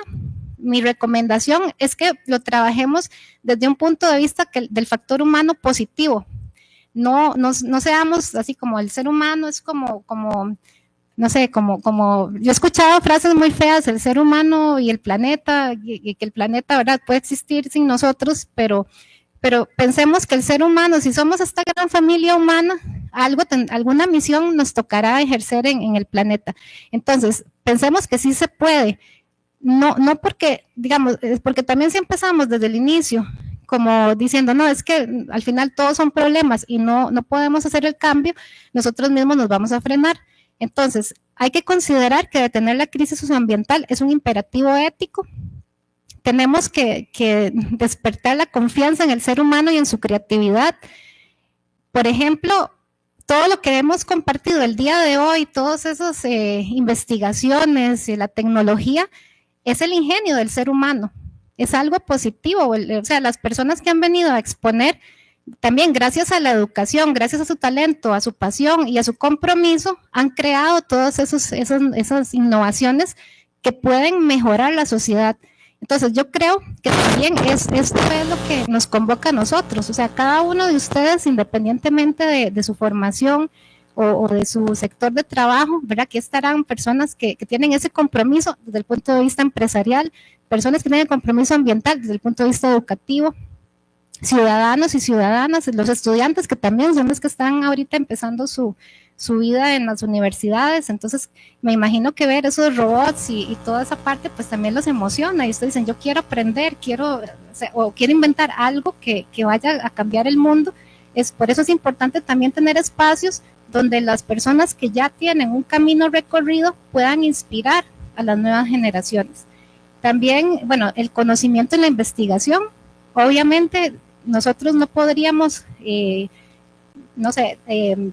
Speaker 2: mi recomendación es que lo trabajemos desde un punto de vista del factor humano positivo. No seamos así como el ser humano es como no sé, como yo he escuchado frases muy feas, el ser humano y el planeta, y que el planeta, ¿verdad?, puede existir sin nosotros, pero pensemos que el ser humano, si somos esta gran familia humana, alguna misión nos tocará ejercer en el planeta. Entonces, pensemos que sí se puede, no porque, digamos, porque también si empezamos desde el inicio, como diciendo, no, es que al final todos son problemas y no podemos hacer el cambio, nosotros mismos nos vamos a frenar. Entonces, hay que considerar que detener la crisis socioambiental es un imperativo ético. Tenemos que despertar la confianza en el ser humano y en su creatividad. Por ejemplo, todo lo que hemos compartido el día de hoy, todas esas investigaciones y la tecnología, es el ingenio del ser humano. Es algo positivo. O sea, las personas que han venido a exponer también gracias a la educación, gracias a su talento, a su pasión y a su compromiso, han creado todas esas innovaciones que pueden mejorar la sociedad. Entonces yo creo que también esto es lo que nos convoca a nosotros, o sea, cada uno de ustedes, independientemente de su formación o de su sector de trabajo, ¿verdad? Aquí estarán personas que tienen ese compromiso desde el punto de vista empresarial, personas que tienen compromiso ambiental desde el punto de vista educativo, ciudadanos y ciudadanas, los estudiantes que también son los que están ahorita empezando su vida en las universidades. Entonces me imagino que ver esos robots y toda esa parte pues también los emociona y ustedes dicen, yo quiero aprender, quiero inventar algo que vaya a cambiar el mundo. Por eso es importante también tener espacios donde las personas que ya tienen un camino recorrido puedan inspirar a las nuevas generaciones. También, bueno, el conocimiento y la investigación, obviamente nosotros no podríamos,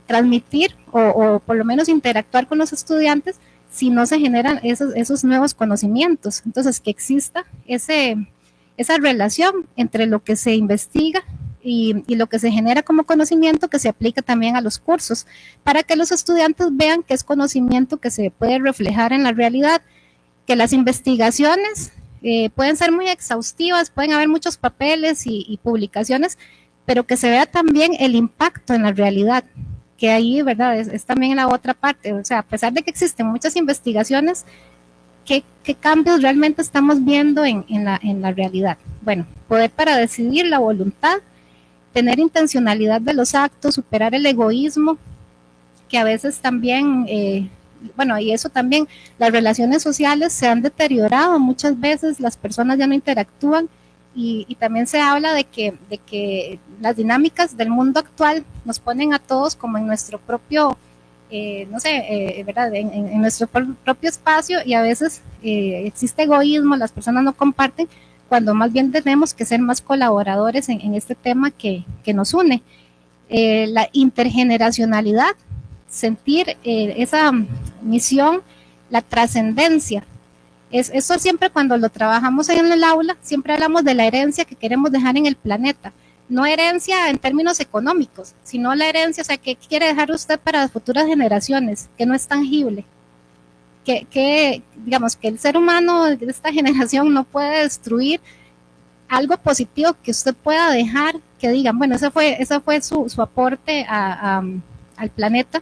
Speaker 2: transmitir o por lo menos interactuar con los estudiantes si no se generan esos nuevos conocimientos. Entonces, que exista esa relación entre lo que se investiga y lo que se genera como conocimiento que se aplica también a los cursos, para que los estudiantes vean que es conocimiento que se puede reflejar en la realidad, que las investigaciones pueden ser muy exhaustivas, pueden haber muchos papeles y publicaciones, pero que se vea también el impacto en la realidad, que ahí, ¿verdad? Es también la otra parte. O sea, a pesar de que existen muchas investigaciones, ¿qué cambios realmente estamos viendo en la realidad? Bueno, poder para decidir, la voluntad, tener intencionalidad de los actos, superar el egoísmo, que a veces también... y eso también, las relaciones sociales se han deteriorado, muchas veces las personas ya no interactúan y también se habla de que las dinámicas del mundo actual nos ponen a todos como en nuestro propio, ¿verdad? En nuestro propio espacio y a veces existe egoísmo, las personas no comparten, cuando más bien tenemos que ser más colaboradores en este tema que nos une. La intergeneracionalidad, sentir esa misión, la trascendencia. Eso siempre cuando lo trabajamos en el aula, siempre hablamos de la herencia que queremos dejar en el planeta. No herencia en términos económicos, sino la herencia, o sea, ¿qué quiere dejar usted para las futuras generaciones? Que no es tangible. Que digamos, que el ser humano de esta generación no puede destruir algo positivo que usted pueda dejar, que digan, bueno, ese fue su aporte al planeta,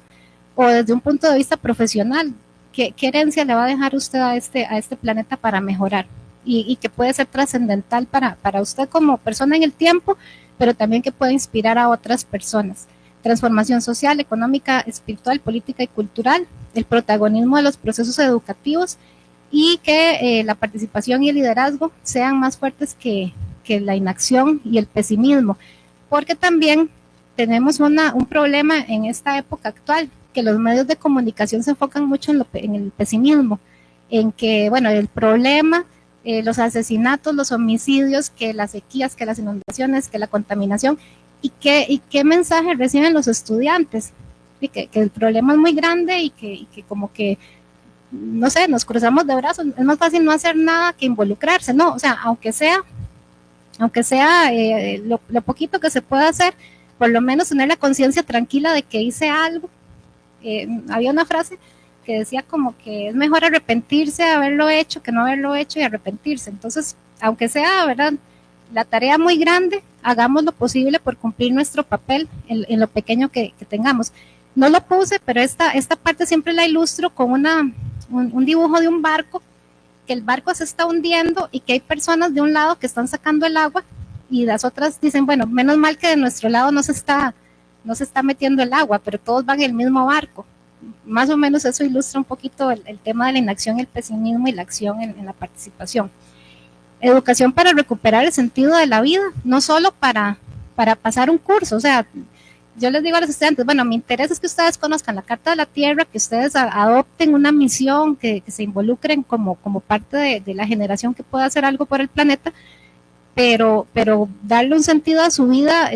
Speaker 2: o desde un punto de vista profesional, ¿qué herencia le va a dejar usted a este planeta para mejorar? Y que puede ser trascendental para usted como persona en el tiempo, pero también que puede inspirar a otras personas. Transformación social, económica, espiritual, política y cultural, el protagonismo de los procesos educativos y que la participación y el liderazgo sean más fuertes que la inacción y el pesimismo, porque también tenemos un problema en esta época actual, que los medios de comunicación se enfocan mucho en el pesimismo, en que, bueno, el problema, los asesinatos, los homicidios, que las sequías, que las inundaciones, que la contaminación, y qué mensaje reciben los estudiantes, y que el problema es muy grande y que como que, no sé, nos cruzamos de brazos, es más fácil no hacer nada que involucrarse, ¿no? O sea, aunque sea lo poquito que se pueda hacer, por lo menos tener la conciencia tranquila de que hice algo. Había una frase que decía como que es mejor arrepentirse de haberlo hecho que no haberlo hecho y arrepentirse. Entonces, aunque sea, ¿verdad?, la tarea muy grande, hagamos lo posible por cumplir nuestro papel en lo pequeño que tengamos. No lo puse, pero esta parte siempre la ilustro con un dibujo de un barco, que el barco se está hundiendo y que hay personas de un lado que están sacando el agua y las otras dicen, bueno, menos mal que de nuestro lado no se está metiendo el agua, pero todos van en el mismo barco. Más o menos eso ilustra un poquito el tema de la inacción, el pesimismo y la acción en la participación. Educación para recuperar el sentido de la vida, no solo para pasar un curso. O sea, yo les digo a los estudiantes, bueno, mi interés es que ustedes conozcan la Carta de la Tierra, que ustedes adopten una misión, que se involucren como parte de la generación que pueda hacer algo por el planeta, pero darle un sentido a su vida,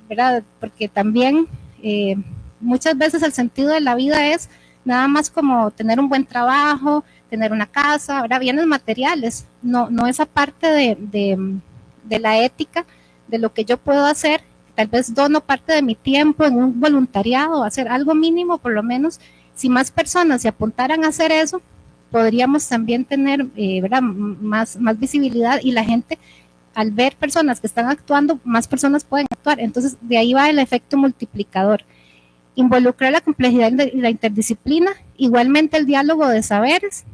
Speaker 2: ¿verdad? Porque también muchas veces el sentido de la vida es nada más como tener un buen trabajo, tener una casa, ¿verdad?, bienes materiales, no esa parte de la ética, de lo que yo puedo hacer. Tal vez dono parte de mi tiempo en un voluntariado, hacer algo mínimo por lo menos. Si más personas se apuntaran a hacer eso, podríamos también tener ¿verdad?, más visibilidad, y la gente, al ver personas que están actuando, más personas pueden actuar. Entonces, de ahí va el efecto multiplicador. Involucrar la complejidad y la interdisciplina, igualmente el diálogo de saberes.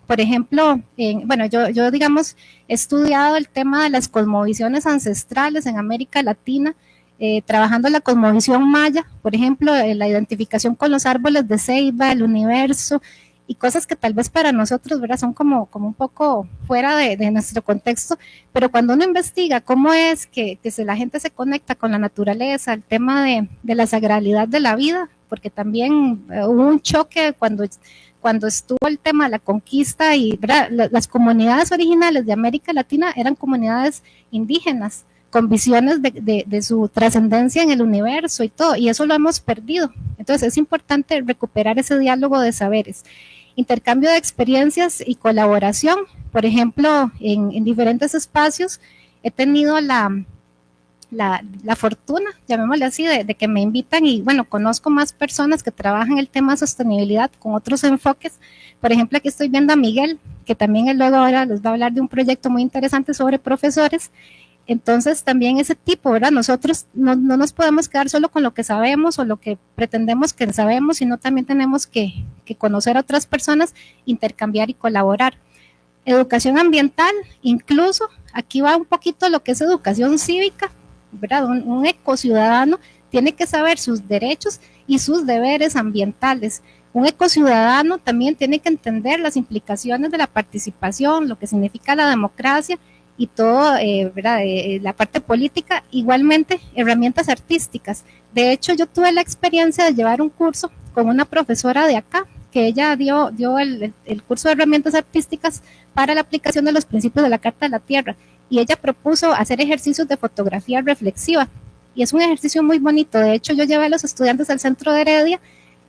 Speaker 2: Por ejemplo, bueno, yo digamos, he estudiado el tema de las cosmovisiones ancestrales en América Latina, trabajando la cosmovisión maya, por ejemplo, la identificación con los árboles de ceiba, el universo, y cosas que tal vez para nosotros, ¿verdad?, son como un poco fuera de nuestro contexto, pero cuando uno investiga cómo es que la gente se conecta con la naturaleza, el tema de la sagralidad de la vida, porque también hubo un choque cuando estuvo el tema de la conquista, y ¿verdad?, las comunidades originales de América Latina eran comunidades indígenas, con visiones de su trascendencia en el universo y todo, y eso lo hemos perdido. Entonces es importante recuperar ese diálogo de saberes. Intercambio de experiencias y colaboración. Por ejemplo, en diferentes espacios he tenido la fortuna, llamémosle así, de que me invitan, y bueno, conozco más personas que trabajan el tema de sostenibilidad con otros enfoques. Por ejemplo, aquí estoy viendo a Miguel, que también él luego ahora les va a hablar de un proyecto muy interesante sobre profesores. Entonces también ese tipo, ¿verdad? Nosotros no nos podemos quedar solo con lo que sabemos o lo que pretendemos que sabemos, sino también tenemos que conocer a otras personas, intercambiar y colaborar. Educación ambiental, incluso aquí va un poquito lo que es educación cívica, ¿verdad? Un ecociudadano tiene que saber sus derechos y sus deberes ambientales. Un ecociudadano también tiene que entender las implicaciones de la participación, lo que significa la democracia y todo, ¿verdad? La parte política, igualmente herramientas artísticas. De hecho, yo tuve la experiencia de llevar un curso con una profesora de acá, que ella dio el curso de herramientas artísticas para la aplicación de los principios de la Carta de la Tierra, y ella propuso hacer ejercicios de fotografía reflexiva, y es un ejercicio muy bonito. De hecho, yo llevé a los estudiantes al centro de Heredia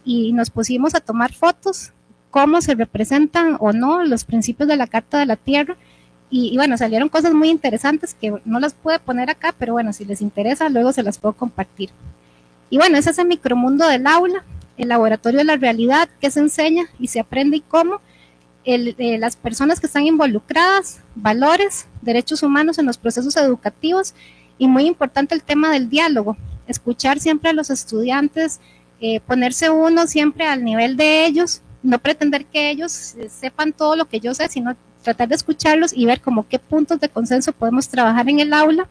Speaker 2: y nos pusimos a tomar fotos, cómo se representan o no los principios de la Carta de la Tierra, y bueno, salieron cosas muy interesantes que no las pude poner acá, pero bueno, si les interesa, luego se las puedo compartir. Y bueno, ese es el micromundo del aula, el laboratorio de la realidad, que se enseña y se aprende y cómo, las personas que están involucradas, valores, derechos humanos en los procesos educativos, y muy importante el tema del diálogo, escuchar siempre a los estudiantes, ponerse uno siempre al nivel de ellos, no pretender que ellos sepan todo lo que yo sé, sino tratar de escucharlos y ver como qué puntos de consenso podemos trabajar en el aula.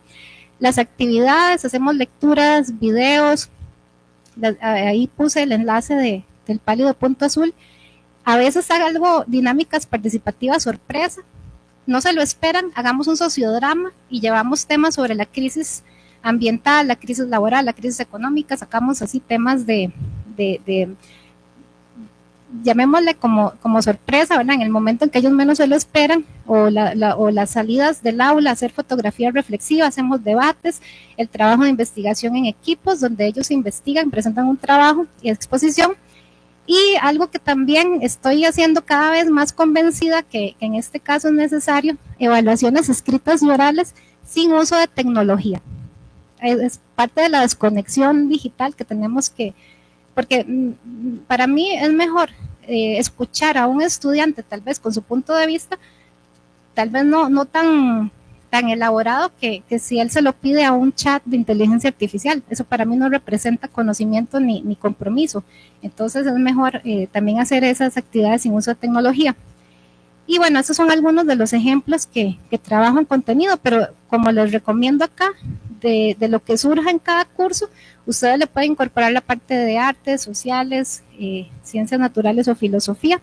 Speaker 2: Las actividades, hacemos lecturas, videos, ahí puse el enlace del pálido punto azul. A veces haga algo, dinámicas participativas sorpresa, no se lo esperan, hagamos un sociodrama y llevamos temas sobre la crisis ambiental, la crisis laboral, la crisis económica, sacamos así temas de llamémosle como sorpresa, ¿verdad? En el momento en que ellos menos se lo esperan, o las salidas del aula, hacer fotografía reflexiva, hacemos debates, el trabajo de investigación en equipos, donde ellos investigan, presentan un trabajo y exposición. Y algo que también estoy haciendo cada vez más convencida que en este caso es necesario, evaluaciones escritas y orales sin uso de tecnología. Es parte de la desconexión digital que tenemos que, porque para mí es mejor escuchar a un estudiante tal vez con su punto de vista, tal vez no tan elaborado que si él se lo pide a un chat de inteligencia artificial. Eso para mí no representa conocimiento ni compromiso. Entonces es mejor también hacer esas actividades sin uso de tecnología. Y bueno, esos son algunos de los ejemplos que trabajo en contenido, pero como les recomiendo acá, de lo que surja en cada curso, ustedes le pueden incorporar la parte de artes, sociales, ciencias naturales o filosofía.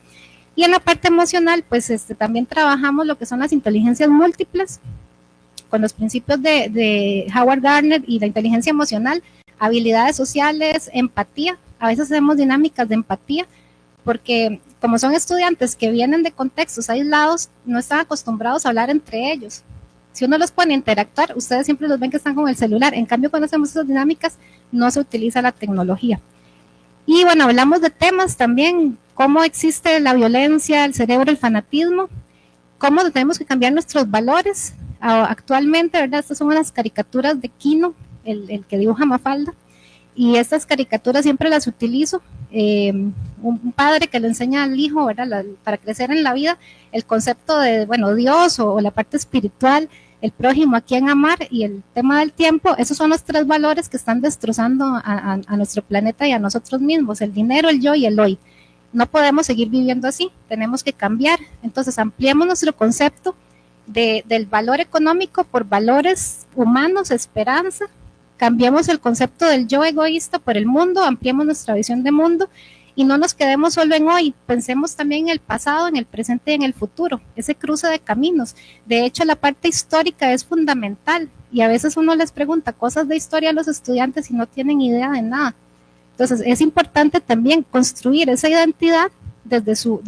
Speaker 2: Y en la parte emocional, pues también trabajamos lo que son las inteligencias múltiples, con los principios de Howard Gardner y la inteligencia emocional, habilidades sociales, empatía. A veces hacemos dinámicas de empatía, porque como son estudiantes que vienen de contextos aislados, no están acostumbrados a hablar entre ellos. Si uno los pone a interactuar, ustedes siempre los ven que están con el celular. En cambio, cuando hacemos esas dinámicas, no se utiliza la tecnología. Y bueno, hablamos de temas también, cómo existe la violencia, el cerebro, el fanatismo, cómo tenemos que cambiar nuestros valores. Actualmente, ¿verdad? Estas son unas caricaturas de Kino, el que dibuja Mafalda, y estas caricaturas siempre las utilizo. Un padre que le enseña al hijo, ¿verdad? Para crecer en la vida, el concepto de, bueno, Dios o la parte espiritual, el prójimo, a quien amar, y el tema del tiempo. Esos son los 3 valores que están destrozando a nuestro planeta y a nosotros mismos: el dinero, el yo y el hoy. No podemos seguir viviendo así, tenemos que cambiar. Entonces ampliemos nuestro concepto del valor económico por valores humanos, esperanza. Cambiemos el concepto del yo egoísta por el mundo, ampliemos nuestra visión de mundo y no nos quedemos solo en hoy, pensemos también en el pasado, en el presente y en el futuro, ese cruce de caminos. De hecho, la parte histórica es fundamental y a veces uno les pregunta cosas de historia a los estudiantes y no tienen idea de nada. Entonces es importante también construir esa identidad desde su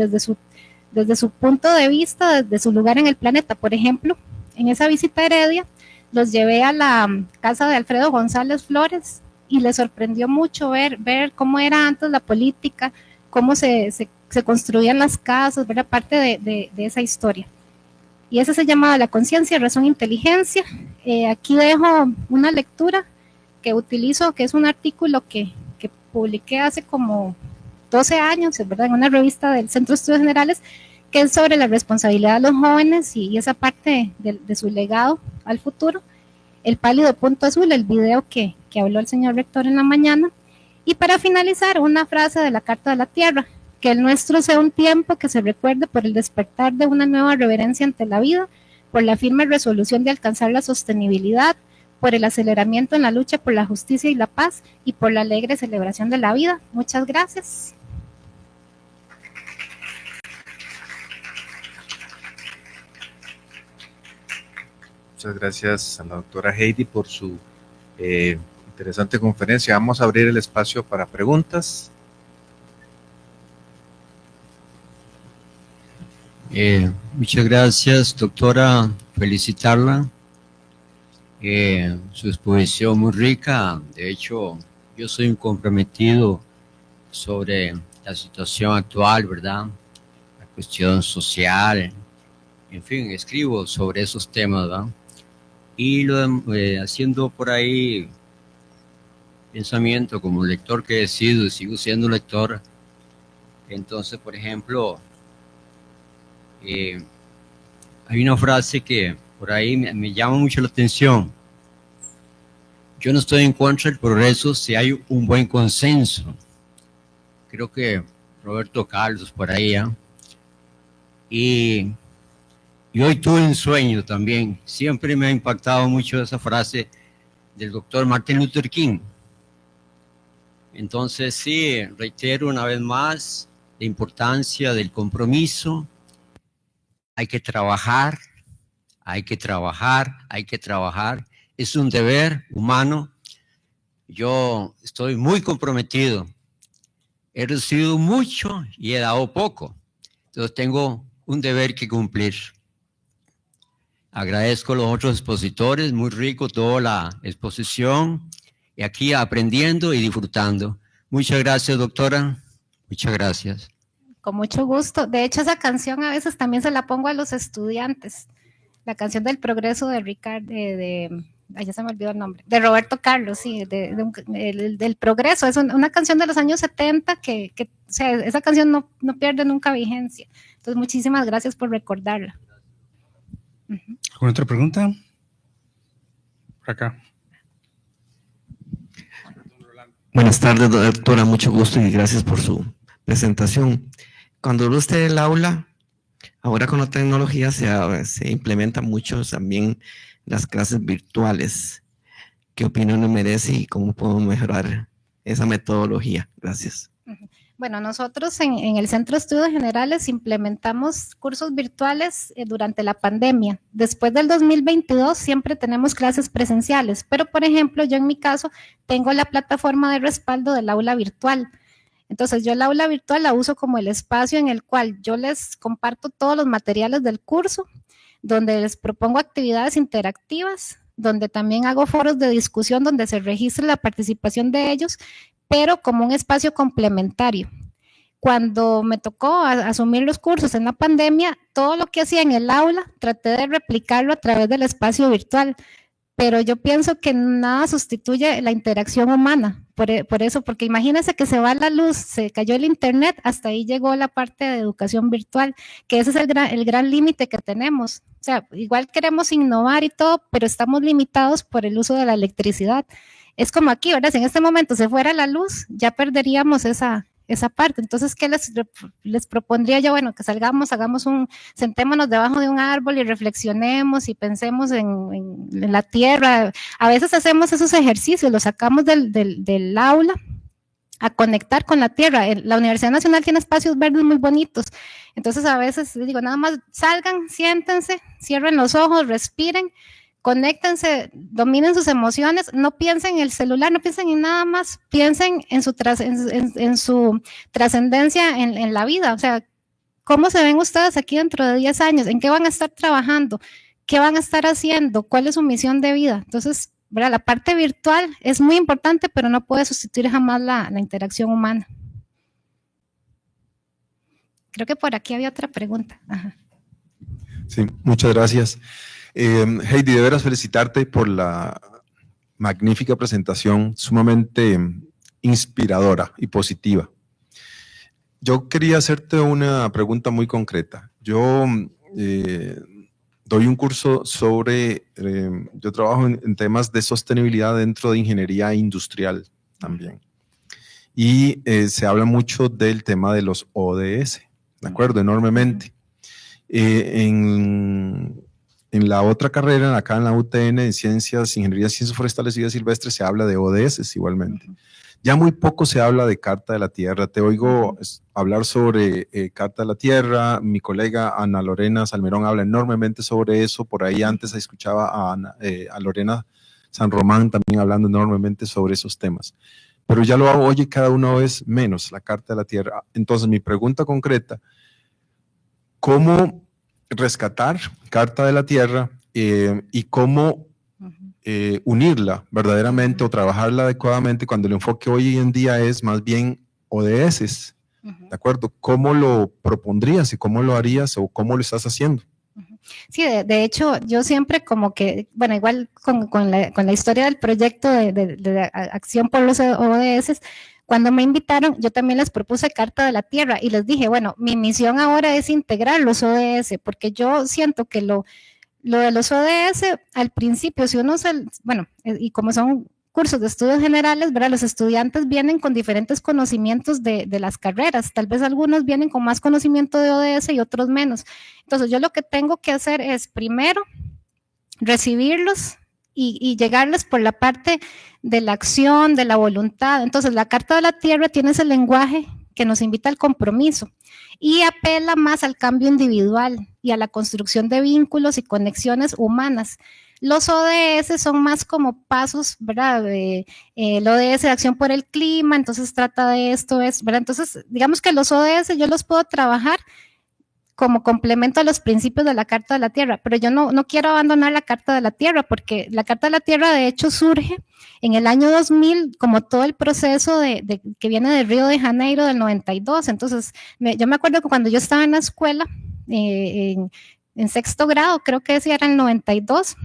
Speaker 2: punto de vista, desde su lugar en el planeta. Por ejemplo, en esa visita a Heredia, los llevé a la casa de Alfredo González Flores y les sorprendió mucho ver cómo era antes la política, cómo se construían las casas, ver parte de esa historia. Y ese se llama La conciencia, razón e inteligencia. Aquí dejo una lectura que utilizo, que es un artículo que publiqué hace como 12 años, ¿verdad? En una revista del Centro de Estudios Generales, que es sobre la responsabilidad de los jóvenes y esa parte de su legado al futuro. El pálido punto azul, el video que habló el señor rector en la mañana. Y para finalizar, una frase de la Carta de la Tierra: que el nuestro sea un tiempo que se recuerde por el despertar de una nueva reverencia ante la vida, por la firme resolución de alcanzar la sostenibilidad, por el aceleramiento en la lucha por la justicia y la paz y por la alegre celebración de la vida. Muchas gracias.
Speaker 1: Muchas gracias a la doctora Heidi por su interesante conferencia. Vamos a abrir el espacio para preguntas.
Speaker 3: Muchas gracias, doctora. Felicitarla. Su exposición muy rica. De hecho, yo soy un comprometido sobre la situación actual, ¿verdad? La cuestión social, en fin, escribo sobre esos temas, ¿verdad? Y haciendo por ahí pensamiento como lector que he sido y sigo siendo lector. Entonces, por ejemplo, hay una frase que por ahí me llama mucho la atención. Yo no estoy en contra del progreso si hay un buen consenso. Creo que Roberto Carlos por ahí, ¿eh? Y hoy tuve un sueño también. Siempre me ha impactado mucho esa frase del doctor Martin Luther King. Entonces, sí, reitero una vez más la importancia del compromiso. Hay que trabajar, hay que trabajar, hay que trabajar. Es un deber humano. Yo estoy muy comprometido. He recibido mucho y he dado poco. Entonces tengo un deber que cumplir. Agradezco a los otros expositores, muy rico toda la exposición. Y aquí aprendiendo y disfrutando. Muchas gracias, doctora. Muchas gracias.
Speaker 2: Con mucho gusto. De hecho, esa canción a veces también se la pongo a los estudiantes. La canción del progreso de Ricardo, ya se me olvidó el nombre, de Roberto Carlos, sí, del progreso. Es una canción de los años 70 que o sea, esa canción no pierde nunca vigencia. Entonces, muchísimas gracias por recordarla.
Speaker 4: ¿Alguna otra pregunta? Por acá.
Speaker 5: Buenas tardes, doctora. Mucho gusto y gracias por su presentación. Cuando ve usted el aula, ahora con la tecnología se implementa mucho también las clases virtuales. ¿Qué opinión le merece y cómo podemos mejorar esa metodología? Gracias.
Speaker 2: Bueno, nosotros en el Centro de Estudios Generales implementamos cursos virtuales durante la pandemia. Después del 2022 siempre tenemos clases presenciales, pero por ejemplo, yo en mi caso tengo la plataforma de respaldo del aula virtual. Entonces yo el aula virtual la uso como el espacio en el cual yo les comparto todos los materiales del curso, donde les propongo actividades interactivas, donde también hago foros de discusión donde se registra la participación de ellos, pero como un espacio complementario. Cuando me tocó asumir los cursos en la pandemia, todo lo que hacía en el aula traté de replicarlo a través del espacio virtual, pero yo pienso que nada sustituye la interacción humana, por eso, porque imagínense que se va la luz, se cayó el internet, hasta ahí llegó la parte de educación virtual, que ese es el gran límite que tenemos. O sea, igual queremos innovar y todo, pero estamos limitados por el uso de la electricidad. Es como aquí, ¿verdad? Si en este momento se fuera la luz, ya perderíamos esa parte. Entonces, ¿qué les propondría yo? Bueno, que salgamos, sentémonos debajo de un árbol y reflexionemos y pensemos en la tierra. A veces hacemos esos ejercicios, los sacamos del aula a conectar con la tierra. La Universidad Nacional tiene espacios verdes muy bonitos. Entonces, a veces les digo, nada más salgan, siéntense, cierren los ojos, respiren, conéctense, dominen sus emociones, no piensen en el celular, no piensen en nada más, piensen en su trascendencia en la vida. O sea, ¿cómo se ven ustedes aquí dentro de 10 años? ¿En qué van a estar trabajando? ¿Qué van a estar haciendo? ¿Cuál es su misión de vida? Entonces, ¿verdad? La parte virtual es muy importante, pero no puede sustituir jamás la interacción humana. Creo que por aquí había otra pregunta. Ajá.
Speaker 6: Sí, muchas gracias. Heidi, de veras felicitarte por la magnífica presentación, sumamente inspiradora y positiva. Yo quería hacerte una pregunta muy concreta. Yo doy un curso sobre, yo trabajo en temas de sostenibilidad dentro de ingeniería industrial también. Y se habla mucho del tema de los ODS, ¿de acuerdo? Enormemente. En la otra carrera, acá en la UTN, en Ciencias, Ingeniería, Ciencias Forestales y Vida Silvestre, se habla de ODS igualmente. Ya muy poco se habla de Carta de la Tierra. Te oigo hablar sobre Carta de la Tierra. Mi colega Ana Lorena Salmerón habla enormemente sobre eso. Por ahí antes escuchaba a Lorena San Román también hablando enormemente sobre esos temas. Pero ya lo oye cada una vez menos, la Carta de la Tierra. Entonces, mi pregunta concreta, ¿cómo rescatar Carta de la Tierra y cómo unirla verdaderamente o trabajarla adecuadamente cuando el enfoque hoy en día es más bien ODS,
Speaker 2: Ujú.
Speaker 6: ¿de acuerdo? ¿Cómo lo propondrías y cómo lo harías o cómo lo estás haciendo?
Speaker 2: Sí, de hecho, yo siempre como que, bueno, igual con la historia del proyecto de acción por los ODS, cuando me invitaron, yo también les propuse Carta de la Tierra y les dije, bueno, mi misión ahora es integrar los ODS, porque yo siento que lo de los ODS, al principio, si uno bueno, y como son cursos de estudios generales, ¿verdad? Los estudiantes vienen con diferentes conocimientos de las carreras, tal vez algunos vienen con más conocimiento de ODS y otros menos. Entonces, yo lo que tengo que hacer es primero recibirlos y llegarles por la parte de la acción, de la voluntad. Entonces, la Carta de la Tierra tiene ese lenguaje que nos invita al compromiso y apela más al cambio individual y a la construcción de vínculos y conexiones humanas. Los ODS son más como pasos, ¿verdad? El ODS de acción por el clima, entonces trata de esto, ¿verdad? Entonces, digamos que los ODS yo los puedo trabajar como complemento a los principios de la Carta de la Tierra, pero yo no quiero abandonar la Carta de la Tierra, porque la Carta de la Tierra de hecho surge en el año 2000, como todo el proceso que viene de Río de Janeiro del 92, entonces yo me acuerdo que cuando yo estaba en la escuela, en sexto grado, creo que ese era el 92,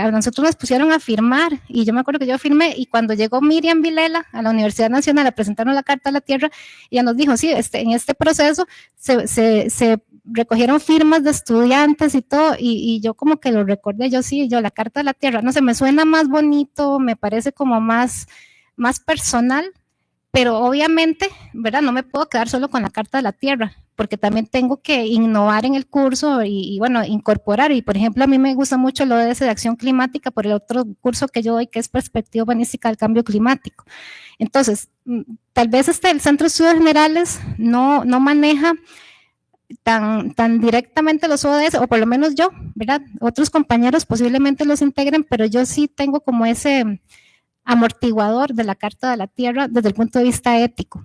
Speaker 2: a nosotros nos pusieron a firmar, y yo me acuerdo que yo firmé, y cuando llegó Miriam Vilela a la Universidad Nacional a presentarnos la Carta de la Tierra, ella nos dijo, sí, en este proceso se recogieron firmas de estudiantes y todo, y yo como que lo recordé, yo la Carta de la Tierra, no sé, me suena más bonito, me parece como más personal, pero obviamente, ¿verdad? No me puedo quedar solo con la Carta de la Tierra, porque también tengo que innovar en el curso y bueno, incorporar, y por ejemplo, a mí me gusta mucho lo de acción climática por el otro curso que yo doy, que es Perspectiva Humanística del Cambio Climático. Entonces, tal vez el Centro de Estudios Generales no maneja tan directamente los ODS, o por lo menos yo, ¿verdad? Otros compañeros posiblemente los integren, pero yo sí tengo como ese amortiguador de la Carta de la Tierra desde el punto de vista ético.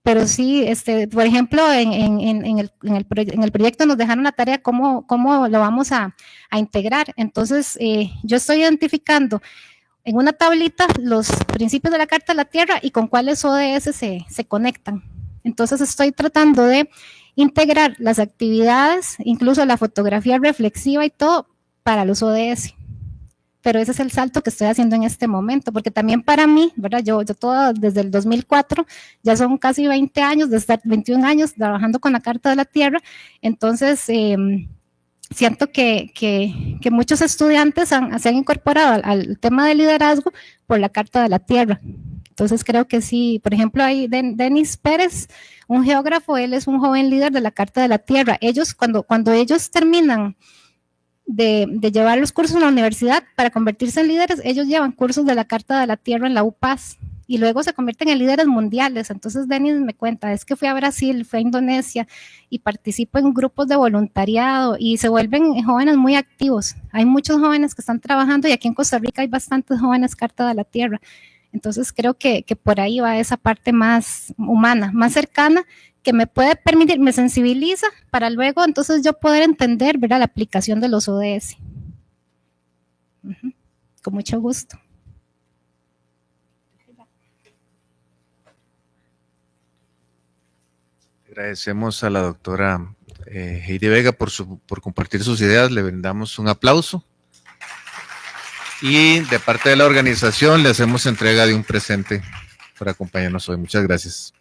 Speaker 2: Pero sí, por ejemplo, en el proyecto nos dejaron la tarea cómo lo vamos a integrar. Entonces, yo estoy identificando en una tablita los principios de la Carta de la Tierra y con cuáles ODS se conectan. Entonces estoy tratando de integrar las actividades, incluso la fotografía reflexiva y todo, para los ODS. Pero ese es el salto que estoy haciendo en este momento, porque también para mí, ¿verdad? Yo todo desde el 2004, ya son casi 20 años, desde 21 años trabajando con la Carta de la Tierra, entonces siento que muchos estudiantes se han incorporado al tema de liderazgo por la Carta de la Tierra. Entonces creo que sí, por ejemplo, hay Denis Pérez, un geógrafo, él es un joven líder de la Carta de la Tierra. Ellos, cuando ellos terminan de llevar los cursos en la universidad para convertirse en líderes, ellos llevan cursos de la Carta de la Tierra en la UPAS y luego se convierten en líderes mundiales. Entonces Denis me cuenta, es que fui a Brasil, fui a Indonesia y participo en grupos de voluntariado y se vuelven jóvenes muy activos. Hay muchos jóvenes que están trabajando y aquí en Costa Rica hay bastantes jóvenes Carta de la Tierra. Entonces creo que por ahí va esa parte más humana, más cercana, que me puede permitir, me sensibiliza para luego entonces yo poder entender, ¿verdad?, la aplicación de los ODS. Con mucho gusto.
Speaker 1: Agradecemos a la doctora Heidi Vega por compartir sus ideas, le brindamos un aplauso. Y de parte de la organización le hacemos entrega de un presente por acompañarnos hoy. Muchas gracias.